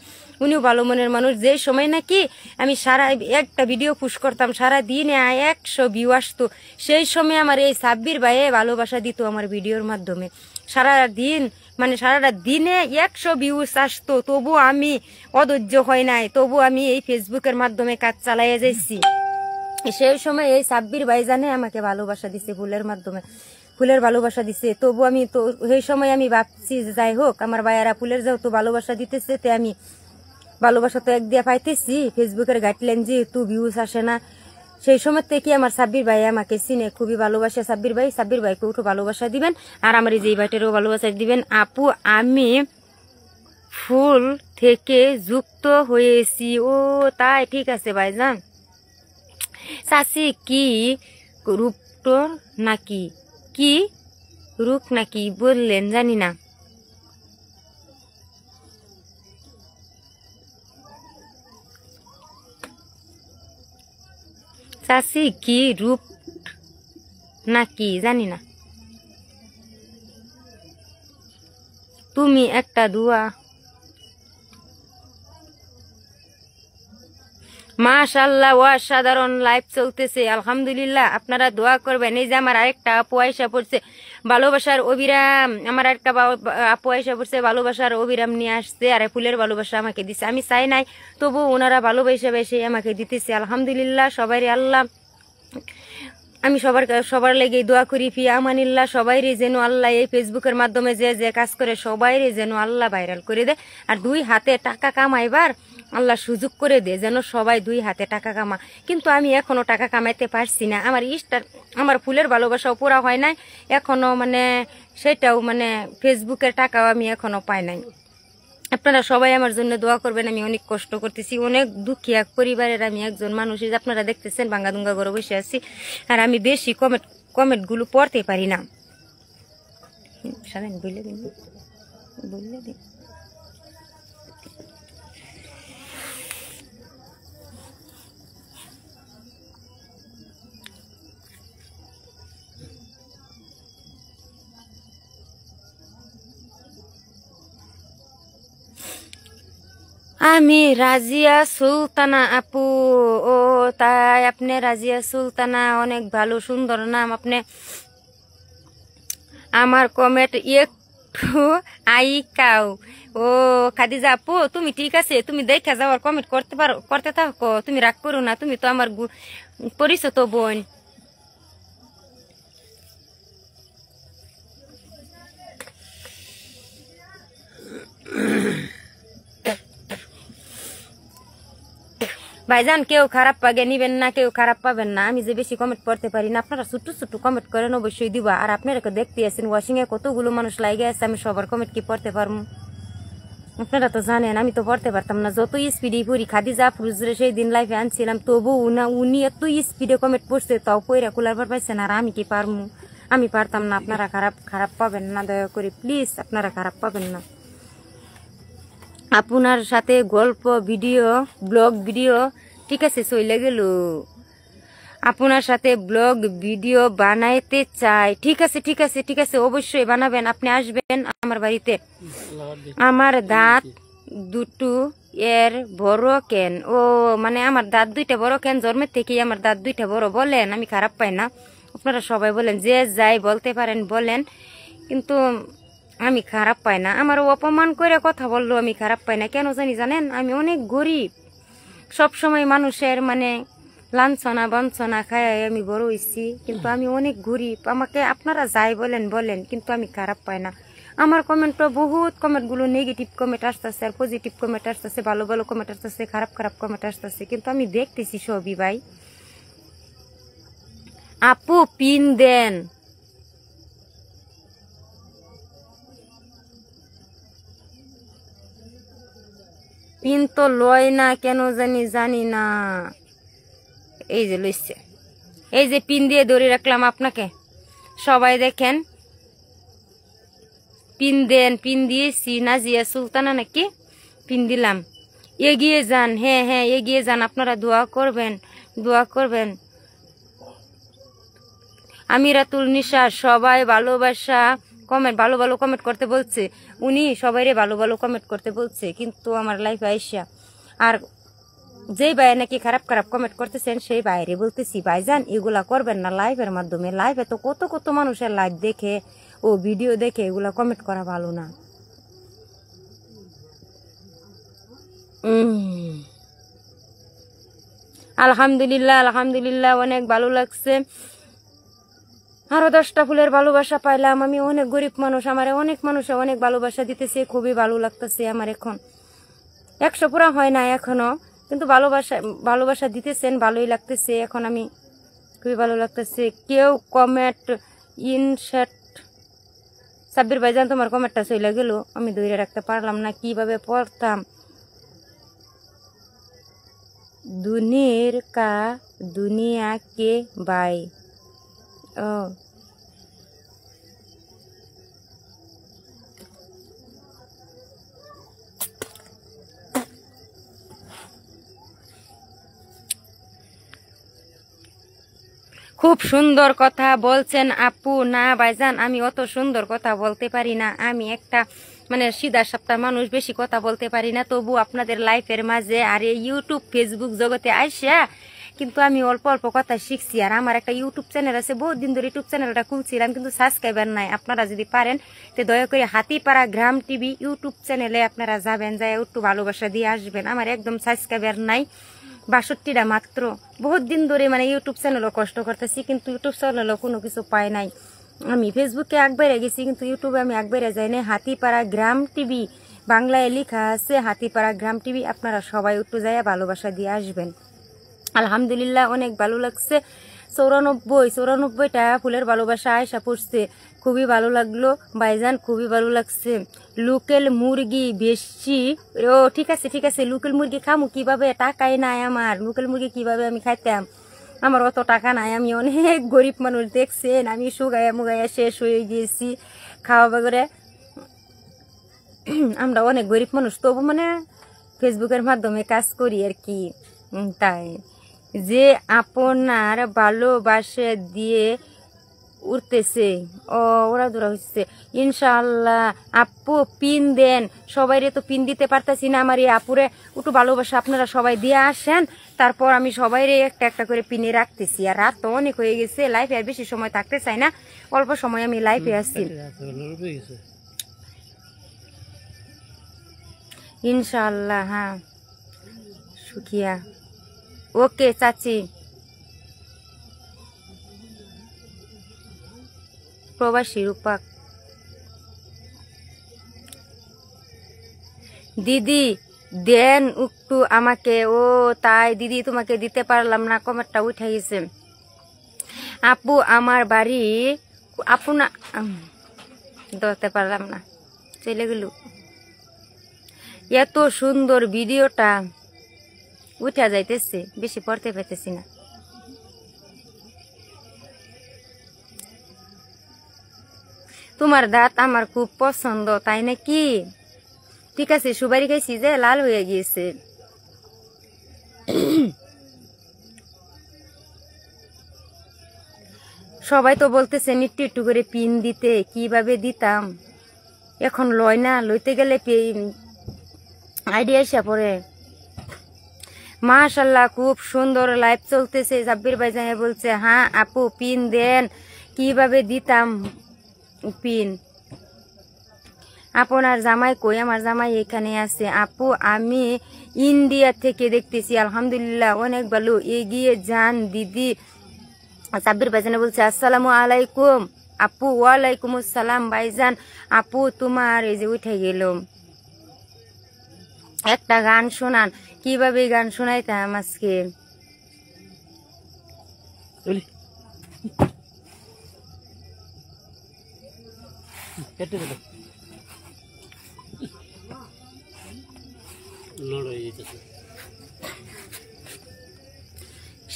উনিও ভালো মনের মানুষ। যে সময় নাকি আমি সারা একটা ভিডিও পুশ করতাম, সারা দিনে 100 ভিউ আসতো, সেই সময় আমার এই সাব্বির ভাইয়ে ভালোবাসা দিত আমার ভিডিওর মাধ্যমে। সারা দিন মানে সারাটা দিনে 100 ভিউস আসতো, তবু আমি অধৈর্য হয় নাই, তবু আমি এই ফেসবুকের মাধ্যমে কাজ চালাইয়া যাইছি। সেই সময় এই সাব্বির ভাইজানে আমাকে ভালোবাসা দিছে, ফুলের মাধ্যমে ফুলের ভালোবাসা দিছে। তবু আমি তো সেই সময় আমি ভাবছি যাই হোক আমার ভাইয়ারা ফুলের যেহেতু ভালোবাসা দিতেছে, তে আমি ভালোবাসা তো এক দিয়া পাইতেছি, ফেসবুকের গাইডলাইন যেহেতু ভিউস আসে না, সেই সময় থেকে আমার সাব্বির ভাই আমাকে চিনে, খুবই ভালোবাসে সাব্বির ভাইকে উঠো ভালোবাসা দিবেন। আর আমার এই যে ভাইটারও ভালোবাসা দিবেন। আপু আমি ফুল থেকে যুক্ত হয়েছি। ও তাই, ঠিক আছে ভাইজান। চাচি কি রূপটোর নাকি, কি রূপ নাকি বললেন জানি না। চাচি কি রূপ নাকি জানি না। তুমি একটা দোয়া, মাশাআল্লাহ অসাধারণ লাইভ চলতেছে, আলহামদুলিল্লাহ। আপনারা দোয়া করবেন। এই যে আমার আরেকটা আপু আয়সা পড়ছে ভালোবাসার অবিরাম, আমার আরেকটা আপু আয়সা পড়ছে ভালোবাসার অবিরাম নিয়ে আসছে, আর ফুলের ভালোবাসা আমাকে দিছে। আমি চাই নাই তবু ওনারা ভালোবাসা বেশি আমাকে দিতেছে, আলহামদুলিল্লাহ। সবারই আল্লাহ, আমি সবার লেগে দোয়া করি, ফি আমানিল্লাহ। সবাইরে যেন আল্লাহ এই ফেসবুকের মাধ্যমে যে যে কাজ করে সবাইরে যেন আল্লাহ ভাইরাল করে দেয়, আর 2 হাতে টাকা কামাইবার আল্লাহ সুযোগ করে দে, যেন সবাই 2 হাতে টাকা কামা। কিন্তু আমি এখনো টাকা কামাইতে পারছি না, আমার ফুলের ভালোবাসাও পুরা হয় নাই এখনো, মানে সেটাও মানে ফেসবুকের টাকাও আমি এখনো পাই নাই। আপনারা সবাই আমার জন্য দোয়া করবেন। আমি অনেক কষ্ট করতেছি, অনেক দুঃখী এক পরিবারের আমি একজন মানুষ। আপনারা দেখতেছেন ভাঙ্গাদুঙ্গা ঘরে বসে আছি, আর আমি বেশি কমেন্টগুলো পড়তে পারি না। বললে দিন আমি রাজিয়া সুলতানা আপু। ও তাই, আপনি রাজিয়া সুলতানা, অনেক ভালো সুন্দর নাম আপনি। আমার কমেন্ট একটু আইকাও। ও খাদিজা আপু, তুমি ঠিক আছে, তুমি দেখা যাওয়ার কমেন্ট করতে থাকো, তুমি রাগ করো না, তুমি তো আমার পরিচিত বোন। ভাইজান কেউ খারাপ পাগে নিবেন না, কেউ খারাপ পাবেন না। আমি যে বেশি কমেন্ট পড়তে পারি না, আপনারা ছোট্ট ছোট্ট কমেন্ট করেন অবশ্যই দিবা। আর আপনারা দেখতে আছেন ওয়াশিং এ কতগুলো মানুষ লাগে আছে, আমি সবার কমেন্ট কি পড়তে পারবো? আপনারা তো জানেন আমি তো পড়তে পারতাম না, যত স্পিডে পড়ি। খাদিজা ফুরুজরে সেই দিন লাইফে আনছিলাম, তবু উনি এত স্পিডে কমেন্ট পড়ছে, তাও পয়রা কুলার পর পাইছেন। আর আমি কি পারবো? আমি পারতাম না। আপনারা খারাপ পাবেন না দয়া করে, প্লিজ আপনারা খারাপ পাবেন না। আপনার সাথে গল্প ভিডিও, ব্লগ ভিডিও, ঠিক আছে চলে গেল। আপনার সাথে ব্লগ ভিডিও বানাইতে চাই। ঠিক আছে ঠিক আছে ঠিক আছে, অবশ্যই বানাবেন। আপনি আসবেন আমার বাড়িতে। আমার দাঁত দুটো এর বড় কেন? ও মানে আমার দাঁত 2টা বড় কেন? জন্মের থেকেই আমার দাঁত 2টা বড়। বলেন, আমি খারাপ পাই না। আপনারা সবাই বলেন, যে যাই বলতে পারেন বলেন, কিন্তু আমি খারাপ পাই না। আমার অপমান করে কথা বললো আমি খারাপ পাই না, কেন জানেন? আমি অনেক গরিব, সব সময় মানুষের মানে লাঞ্ছনা বঞ্চনা খায় আমি বড় হয়েছি, কিন্তু আমি অনেক গরিব। আমাকে আপনারা যাই বলেন, কিন্তু আমি খারাপ পাই না। আমার কমেন্টও বহুত কমেন্টগুলো নেগেটিভ কমেন্ট আসতেছে, আর পজিটিভ কমেন্ট আসতেছে, ভালো ভালো কমেন্ট আসতেছে, খারাপ কমেন্ট আসতেছে, কিন্তু আমি দেখতেছি সবই। ভাই আপু পিন দেন, পিন তো লয় না কেন জানি না। এই যে লইছে, এই যে পিন দিয়ে ধরে রাখলাম আপনাকে, সবাই দেখেন। পিন দেন, পিন দিয়েছি। নাজিয়া সুলতানা নাকি, পিন দিলাম। এগিয়ে যান, হ্যাঁ হ্যাঁ এগিয়ে যান, আপনারা দোয়া করবেন, দোয়া করবেন। আমিরাতুল নিশা সবাই ভালোবাসা কমেন্ট, ভালো ভালো কমেন্ট করতে বলছে। উনি সবাইরে ভালো ভালো কমেন্ট করতে বলছে, কিন্তু আমার লাইফে আইসা আর যেই ভাই নাকি খারাপ খারাপ কমেন্ট করতেছেন সেই বাইরে বলতেছি ভাইজান এগুলা করবেন না লাইভের মাধ্যমে। লাইভে তো কত কত মানুষের লাইভ দেখে ও ভিডিও দেখে এগুলা কমেন্ট করা ভালো না। আলহামদুলিল্লাহ, আলহামদুলিল্লাহ, অনেক ভালো লাগছে। আরো 10টা ফুলের ভালোবাসা পাইলাম। আমি অনেক গরিব মানুষ, আমার অনেক মানুষে অনেক ভালোবাসা দিতেছে, খুবই ভালো লাগতেছে আমার। এখন 100 পুরা হয় না এখনো, কিন্তু ভালোবাসা ভালোবাসা দিতেছেন, ভালোই লাগতেছে। এখন আমি খুবই ভালো লাগতেছে। কেউ কমেন্ট ইনশেট সাব্বির ভাইজান তোমার কমেন্টটা চলে গেল, আমি ধরে রাখতে পারলাম না, কিভাবে পড়তাম। দুনিয়া কে বাই। ও খুব সুন্দর কথা বলছেন আপু। না ভাইজান আমি অত সুন্দর কথা বলতে পারি না, আমি একটা মানে সিধা সাপটা মানুষ, বেশি কথা বলতে পারি না। তবু আপনাদের লাইফের মাঝে আর এই ইউটিউব ফেসবুক জগতে আইসা কিন্তু আমি অল্প অল্প কথা শিখছি। আর আমার একটা ইউটিউব চ্যানেল আছে, বহুত দিন ধরে ইউটিউব চ্যানেলটা খুলছিলাম, কিন্তু সাবস্ক্রাইবার নাই। আপনারা যদি পারেন তো দয়া করে হাতিপাড়া গ্রাম টিভি ইউটিউব চ্যানেলে আপনারা যাবেন, যাই একটু ভালোবাসা দিয়ে আসবেন। আমার একদম সাবস্ক্রাইবার নাই, 62টা মাত্র। বহুত দিন ধরে মানে ইউটিউব চ্যানেলও কষ্ট করতেছি, কিন্তু ইউটিউব চ্যানেলও কোনো কিছু পাই নাই। আমি ফেসবুকে একবারে গেছি, কিন্তু ইউটিউবে আমি একবারে যাই না। হাতিপাড়া গ্রাম টিভি বাংলায় লেখা আছে, হাতিপাড়া গ্রাম টিভি। আপনারা সবাই একটু যাইয়া ভালোবাসা দিয়ে আসবেন। আলহামদুলিল্লাহ অনেক ভালো লাগছে। 94টা ফুলের ভালোবাসা আয়সা পড়ছে, খুবই ভালো লাগলো ভাইজান, খুবই ভালো লাগছে। লোকেল মুরগি বেশি, ও ঠিক আছে ঠিক আছে। লোকেল মুরগি খামু কিভাবে, টাকাই নাই আমার। লোকেল মুরগি কিভাবে আমি খাইতাম, আমার অত টাকা নাই। আমি অনেক গরিব মানুষ, দেখছেন আমি শুগাইয়া মুগাইয়া শেষ হয়ে গিয়েছি খাওয়া বাগরে। আমরা অনেক গরিব মানুষ, তবু মানে ফেসবুকের মাধ্যমে কাজ করি আর কি। তাই যে আপনার ভালোবাসা দিয়ে উঠতেছে, ও ওরা দূরা হচ্ছে। ইনশাআল্লাহ আপু পিন দেন, সবাইরে তো পিন দিতে পারতেছি না। আমার এই আপুরে একটু ভালোবাসা আপনারা সবাই দিয়ে আসেন, তারপর আমি সবাইরে একটা একটা করে পিনে রাখতেছি। আর রাত তো অনেক হয়ে গেছে, লাইফে আর বেশি সময় থাকতে চাই না, অল্প সময় আমি লাইফে আসছি। ইনশাআল্লাহ, হ্যাঁ সুখিয়া। ওকে চাচি। প্রবাসী রূপাক দিদি দেন একটু আমাকে। ও তাই দিদি তোমাকে দিতে পারলাম না, কমেন্টটা উঠে গেছে। আপু আমার বাড়ি, আপু না ধরতে পারলাম না, চলে গেল। এত সুন্দর ভিডিওটা উঠা যাইতেছে, বেশি পড়তে পাইতেছি না। তোমার দাঁত আমার খুব পছন্দ, তাই নাকি? ঠিক আছে, সুপারি খাইছি যে লাল হয়ে গিয়েছে। সবাই তো বলতেছেন একটু একটু করে পিন দিতে, কিভাবে দিতাম এখন লয় না, লইতে গেলে আইডিয়া এসে পড়ে। মাশাল্লাহ খুব সুন্দর লাইভ চলতেছে। জাব্বির ভাই জানে বলছে হ্যাঁ আপু পিন দেন, কিভাবে দিতাম পিন। আপনার জামাই কই? আমার জামাই এখানে আছে। আপু আমি ইন্ডিয়া থেকে দেখতেছি। আলহামদুলিল্লাহ অনেক ভালো, এগিয়ে যান দিদি। সাব্বির ভাইজান বলছে আসসালামু আলাইকুম আপু। ওয়ালাইকুম আসসালাম ভাইজান। আপু তোমার এই যে উঠে গেল, একটা গান শোনান। কিভাবে গান শোনাইতাম আজকে?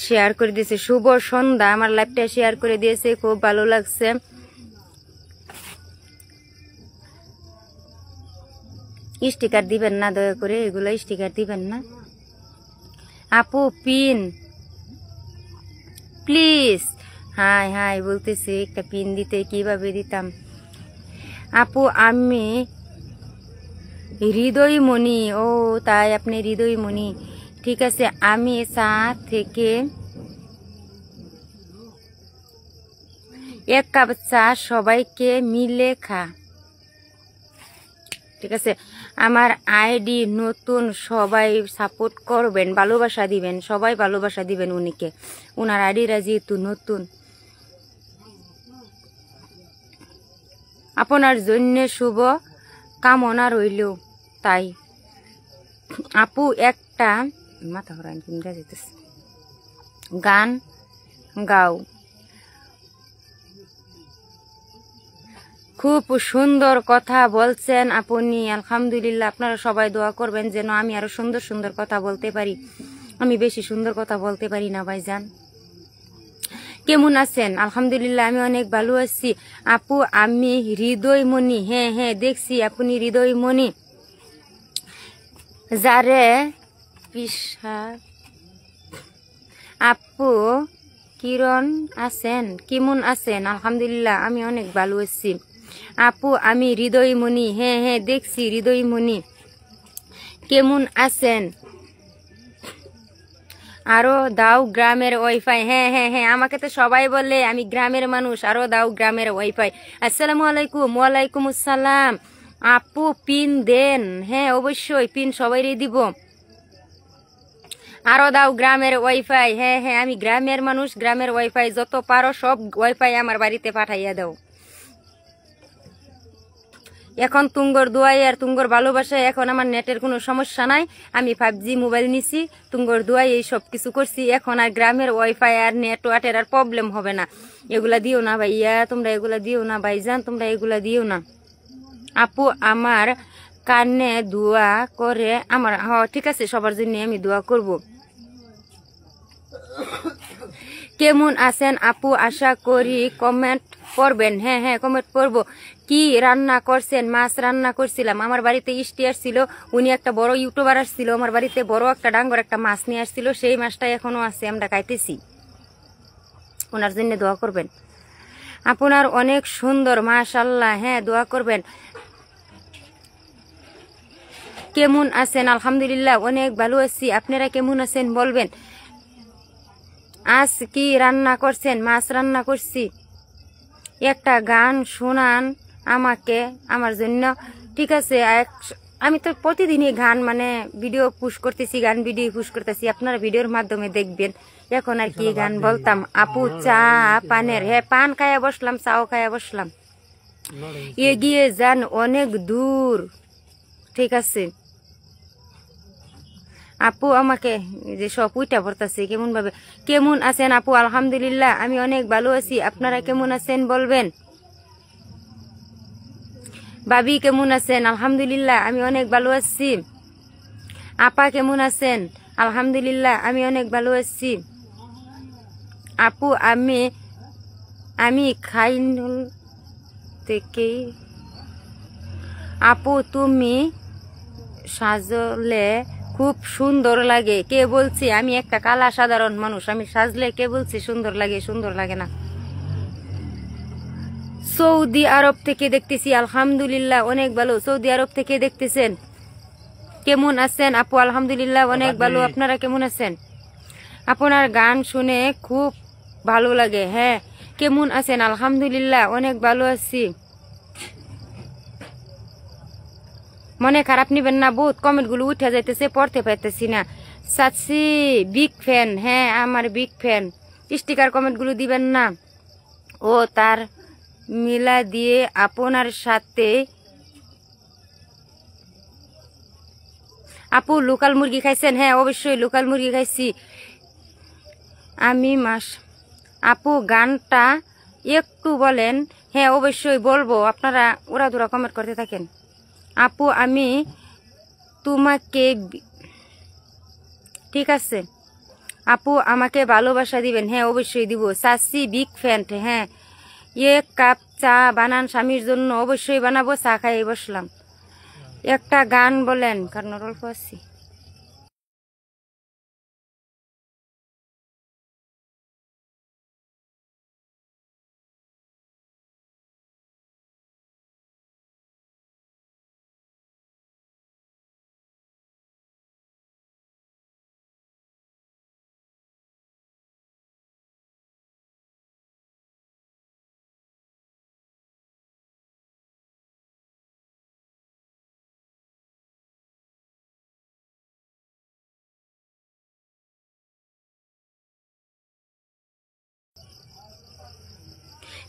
শেয়ার করে দিয়েছে। শুভ সন্ধ্যা, আমার লাইভটা শেয়ার করে দিয়েছে, খুব ভালো লাগছে। স্টিকার দিবেন না দয়া করে, এগুলো স্টিকার দিবেন না। আপু পিন প্লিজ, হাই হাই বলতেছে, একটা পিন দিতে কিভাবে দিতাম? আপু আমি হৃদয়মণি। ও তাই, আপনি হৃদয়মণি, ঠিক আছে। আমি চা থেকে 1 কাপ চা সবাইকে মিলে খা, ঠিক আছে। আমার আইডি নতুন, সবাই সাপোর্ট করবেন, ভালোবাসা দিবেন, সবাই ভালোবাসা দিবেন উনিকে, উনার আইডিরা যেহেতু নতুন। আপনার জন্য শুভ কামনা রইল। তাই আপু একটা মাথা ঘুরান কিনতে যেতেছে, গান গাও। খুব সুন্দর কথা বলছেন আপনি, আলহামদুলিল্লাহ। আপনারা সবাই দোয়া করবেন যেন আমি আরো সুন্দর সুন্দর কথা বলতে পারি। আমি বেশি সুন্দর কথা বলতে পারি না ভাইজান। কেমন আছেন? আলহামদুলিল্লাহ আমি অনেক ভালো আছি। আপু আমি হৃদয়মণি। হ্যাঁ হ্যাঁ দেখছি আপনি হৃদয়মণি। যারে পিসা আপু কিরণ আছেন, কেমন আছেন? আলহামদুলিল্লাহ আমি অনেক ভালো আছি। আপু আমি হৃদয়মণি। হ্যাঁ হ্যাঁ দেখছি হৃদয়মণি, কেমন আছেন? আরো দাও গ্রামের ওয়াইফাই। হ্যাঁ হ্যাঁ হ্যাঁ, আমাকে তো সবাই বলে আমি গ্রামের মানুষ, আরো দাও গ্রামের ওয়াইফাই। আসসালামু আলাইকুম। ওয়ালাইকুম আসসালাম। আপু পিন দেন। হ্যাঁ অবশ্যই পিন সবাইরই দিব। আরো দাও গ্রামের ওয়াইফাই। হ্যাঁ হ্যাঁ আমি গ্রামের মানুষ, গ্রামের ওয়াইফাই যত পারো সব ওয়াইফাই আমার বাড়িতে পাঠাইয়া দাও। এখন তুঙ্গর দোয়াই আর তুঙ্গর ভালোবাসায় এখন আমার নেটের কোনো সমস্যা নাই। আমি 5G মোবাইল নিছি, তুঙ্গর দোয়াই এই সব কিছু করছি। এখন আর গ্রামের ওয়াইফাই আর নেটওয়ার্কের আর প্রবলেম হবে না। এগুলা দিও না ভাইয়া, তোমরা এগুলা দিও না ভাইজান, তোমরা এগুলা দিও না। আপু আমার কানে দোয়া করে আমার। ঠিক আছে, সবার জন্য আমি দোয়া করব। কেমন আছেন আপু? আশা করি কমেন্ট করবেন। হ্যাঁ হ্যাঁ কমেন্ট করব। কি রান্না করছেন? মাছ রান্না করছিলাম। আমার বাড়িতে ইষ্টি আসছিল, উনি একটা বড় ইউটিউবার আসছিল আমার বাড়িতে, বড় একটা ডাঙ্গর একটা মাছ নিয়ে আসছিল, সেই মাছটা এখনো আছে, আমরা খাইতেছি। ওনার জন্য দোয়া করবেন। আপনার অনেক সুন্দর, মাশাআল্লাহ। হ্যাঁ দোয়া করবেন। কেমন আছেন? আলহামদুলিল্লাহ অনেক ভালো আছি। আপনারা কেমন আছেন বলবেন। আজ কি রান্না করছেন? মাছ রান্না করছি। একটা গান শোনান আমাকে, আমার জন্য। ঠিক আছে, আমি তো প্রতিদিনই গান ভিডিও পুশ করতেছি, গান ভিডিও পুশ করতেছি, আপনারা ভিডিওর মাধ্যমে দেখবেন। এখন আর কি গান বলতাম? আপু চা পানের। হ্যাঁ পান খায়া বসলাম, চাও খায়া বসলাম। এগিয়ে যান অনেক দূর। ঠিক আছে আপু, আমাকে যে সব উইটা পড়তেছে কেমন ভাবে। কেমন আছেন আপু? আলহামদুলিল্লাহ আমি অনেক ভালো আছি। আপনারা কেমন আছেন বলবেন। ভাবি কেমন আছেন? আলহামদুলিল্লাহ আমি অনেক ভালো আছি। আপা কেমন আছেন? আলহামদুলিল্লাহ আমি অনেক ভালো আছি। আপু আমি খাইনুল থেকে। আপু তুমি সাজলে খুব সুন্দর লাগে। কে বলছি? আমি একটা কালা সাধারণ মানুষ, আমি সাজলে কে বলছি সুন্দর লাগে? সুন্দর লাগে না। সৌদি আরব থেকে দেখতেছি। আলহামদুলিল্লাহ অনেক ভালো। সৌদি আরব থেকে দেখতেছেন। কেমন আছেন আপু? আলহামদুলিল্লাহ অনেক ভালো। আপনারা কেমন আছেন? আপনার গান শুনে খুব ভালো লাগে। হ্যাঁ কেমন আছেন? আলহামদুলিল্লাহ অনেক ভালো আছি। মনে খারাপ নিবেন না, বহুত কমেন্ট গুলো উঠে যাইতেছে, পড়তে পাইতেছি না। সাচ্ছি বিগ ফ্যান। হ্যাঁ আমার বিগ ফ্যান। স্টিকার কমেন্ট গুলো দিবেন না। ও তার মিলা দিয়ে আপনার সাথে। আপু লোকাল মুরগি খাইছেন? হ্যাঁ অবশ্যই লোকাল মুরগি খাইছি আমি। আপু গানটা একটু বলেন। হ্যাঁ অবশ্যই বলবো, আপনারা ওরা দুরা কমেন্ট করতে থাকেন। আপু আমি তোমাকে ঠিক আছে আপু আমাকে ভালোবাসা দিবেন, হ্যাঁ অবশ্যই দিব। চাচি বিগ ফ্যান, হ্যাঁ এক কাপ চা বানান স্বামীর জন্য, অবশ্যই বানাবো, চা খাই বসলাম। একটা গান বলেন, কারণ অল্প আছি।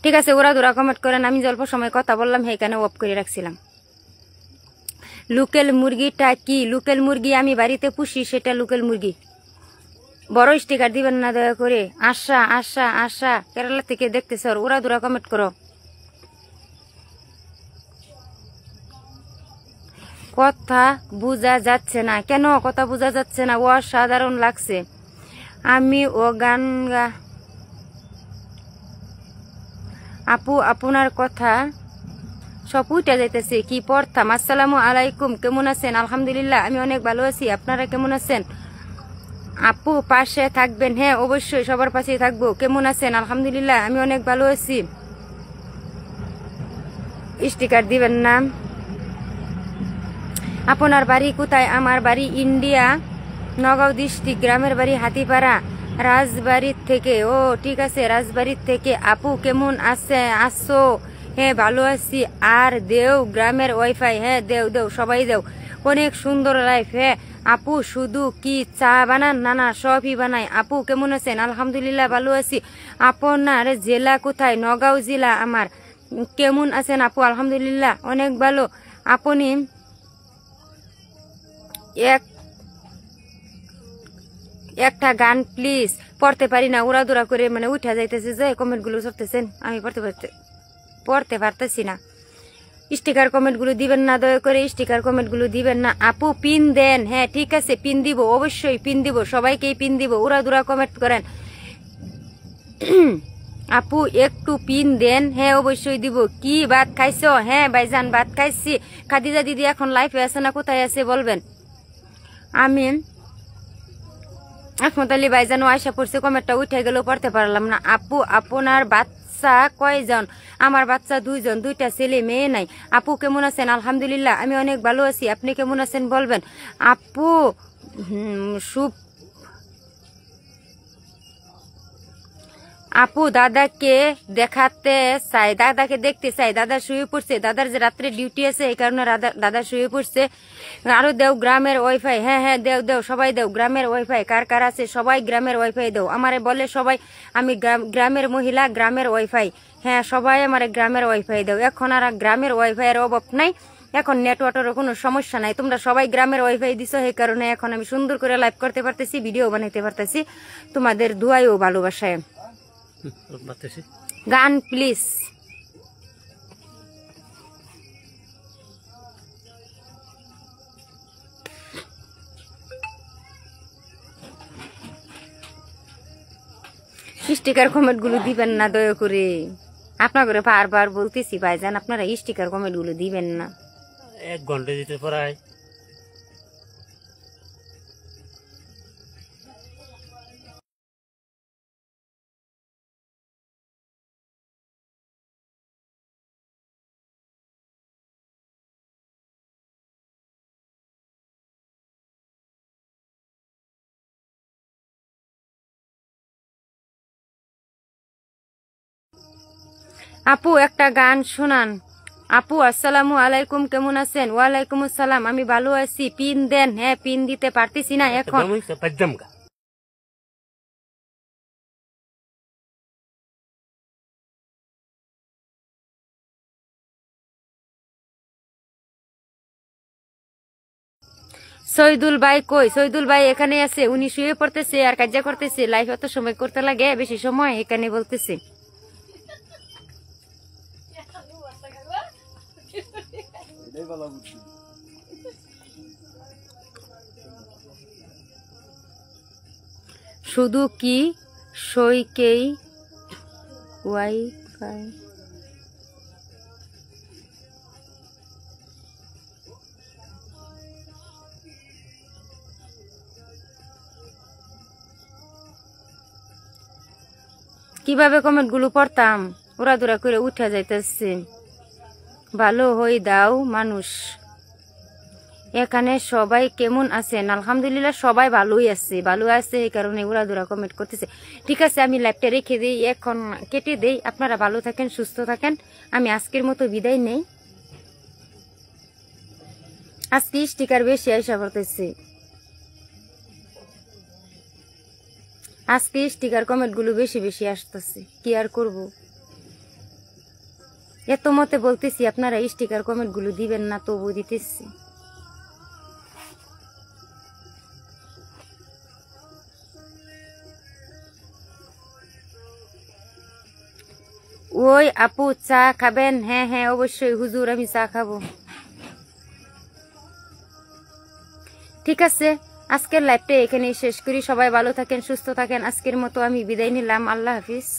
ঠিক আছে ওরা দোরা কমেন্ট করেন, আমি যে অল্প সময় কথা বললাম সেইখানে অফ করে রাখছিলাম। লোকেল মুরগিটা কি? লোকেল মুরগি আমি বাড়িতে পুষি, সেটা লোকেল মুরগি। বড় স্টিকার দিবেন না দয়া করে। আশা আশা আশা কেরালা থেকে দেখতেছ, ওরা দোরা কমেন্ট করো। কথা বোঝা যাচ্ছে না কেন? কথা বোঝা যাচ্ছে না? অসাধারণ লাগছে। আমি ও গান আপু আপনার কথা সব উঠে যাইতেছে, কি পড়তাম। আসসালামু আলাইকুম, কেমন আছেন? আলহামদুলিল্লাহ আমি অনেক ভালো আছি, আপনারা কেমন আছেন? আপু পাশে থাকবেন, হ্যাঁ অবশ্যই সবার পাশেই থাকবো। কেমন আছেন? আলহামদুলিল্লাহ আমি অনেক ভালো আছি। স্টিকার দিবেন না। আপনার বাড়ি কোথায়? আমার বাড়ি ইন্ডিয়া, নগাঁও ডিস্ট্রিক্ট, গ্রামের বাড়ি হাতিপাড়া, রাজবাড়ির থেকে। ও ঠিক আছে, রাজবাড়ির থেকে। আপু কেমন আছো? হ্যাঁ ভালো আছি। আর দেও গ্রামের ওয়াইফাই? হ্যাঁ দেও দেও, সবাই দেও। অনেক সুন্দর লাইফ। হ্যাঁ আপু শুধু কি চা বানান? না না সবই বানাই। আপু কেমন আছেন? আলহামদুলিল্লাহ ভালো আছি। আপনার জেলা কোথায়? নগাঁও জেলা আমার। কেমন আছেন আপু? আলহামদুলিল্লাহ অনেক ভালো। আপনি একটা গান প্লিজ। পড়তে পারি না, উড়াদুরা করে মানে উঠা যাইতেছে যে কমেন্ট গুলো করতেছেন, আমি পড়তে পারতেছি না। স্টিকার কমেন্ট গুলো দিবেন না দয়া করে, স্টিকার কমেন্ট গুলো দিবেন না। আপু পিন দেন? হ্যাঁ ঠিক আছে পিন দিব, অবশ্যই পিন দিব, সবাইকেই পিন দিব। উড়াদুরা কমেন্ট করেন। আপু একটু পিন দেন? হ্যাঁ অবশ্যই দিব। কি ভাত খাইছো? হ্যাঁ ভাইজান ভাত খাইছি। খাদিজা দিদি এখন লাইফে আছে না কোথায় আছে বলবেন। আমি আসমত আলী ভাইজান আয়সা পড়ছে, কমেন্টটা উঠে গেল, পড়তে পারলাম না। আপু আপনার বাচ্চা কয়জন? আমার বাচ্চা 2 জন, 2টা ছেলে মেয়ে নাই। আপু কেমন আছেন? আলহামদুলিল্লাহ আমি অনেক ভালো আছি, আপনি কেমন আছেন বলবেন। আপু আপু দাদাকে দেখাতে চাই, দাদাকে দেখতে চাই। দাদা শুয়ে পড়ছে, দাদার যে রাত্রে ডিউটি আছে এই কারণে দাদা শুয়ে পড়ছে। আরো দেও গ্রামের ওয়াইফাই? হ্যাঁ হ্যাঁ দেও দেও, সবাই দেও গ্রামের ওয়াইফাই। কার কার আছে সবাই গ্রামের ওয়াইফাই দেও। আমারে বলে সবাই আমি গ্রামের মহিলা, গ্রামের ওয়াইফাই। হ্যাঁ সবাই আমার গ্রামের ওয়াইফাই দেও। এখন আর গ্রামের ওয়াইফাইয়ের অভাব নাই, এখন নেটওয়ার্কের কোনো সমস্যা নাই। তোমরা সবাই গ্রামের ওয়াইফাই দিছো, সেই কারণে এখন আমি সুন্দর করে লাইভ করতে পারতেছি, ভিডিও বানাইতে পারতেছি তোমাদের দুয়াই ও ভালোবাসায়। গান প্লিজ। স্টিকার কমেন্ট গুলো দিবেন না দয়া করে, আপনাদের বারবার বলতেছি ভাইজান আপনারা স্টিকার কমেন্ট গুলো দিবেন না। 1 ঘন্টা দিতে পারায়। আপু একটা গান শোনান। আপু আসসালামু আলাইকুম, কেমন আছেন? ওয়ালাইকুম আসসালাম আমি ভালো আছি। পিন দেন? হ্যাঁ পিন দিতে পারতেছি না এখন। শহীদুল ভাই কই? শহীদুল ভাই এখানে আছে, উনি শুয়ে পড়তেছে আর কাজ করতেছে। লাইফ এত সময় করতে লাগে, বেশি সময় এখানে বলতেছে। শুধু কি সইকেই ওয়াইফাই কিভাবে কমেন্টগুলো পড়তাম উড়াদুরা করে উঠে যাইতেছে। ভালো হই দাও মানুষ। এখানে সবাই কেমন আছেন? আলহামদুলিল্লাহ সবাই ভালোই আছে, ভালো আছে, এই কারণে উড়াদুরা কমেন্ট করতেছে। ঠিক আছে, আমি লাইভটা রেখে দিই, এখন কেটে দেই। আপনারা ভালো থাকেন, সুস্থ থাকেন। আমি আজকের মতো বিদায় নেই। আজকে স্টিকার বেশি আইসা পড়তেছে, আজকে স্টিকার কমেন্ট গুলো বেশি বেশি আসতেছে, কি আর করব। এত মতে বলতেছি আপনারা স্টিকার কমেন্ট গুলো দিবেন না, তবু দিতেছি। ওই আপু চা খাবেন? হ্যাঁ হ্যাঁ অবশ্যই হুজুর, আমি চা খাবো। ঠিক আছে, আজকের লাইভটা এখানেই শেষ করি। সবাই ভালো থাকেন, সুস্থ থাকেন। আজকের মতো আমি বিদায় নিলাম। আল্লাহ হাফিজ।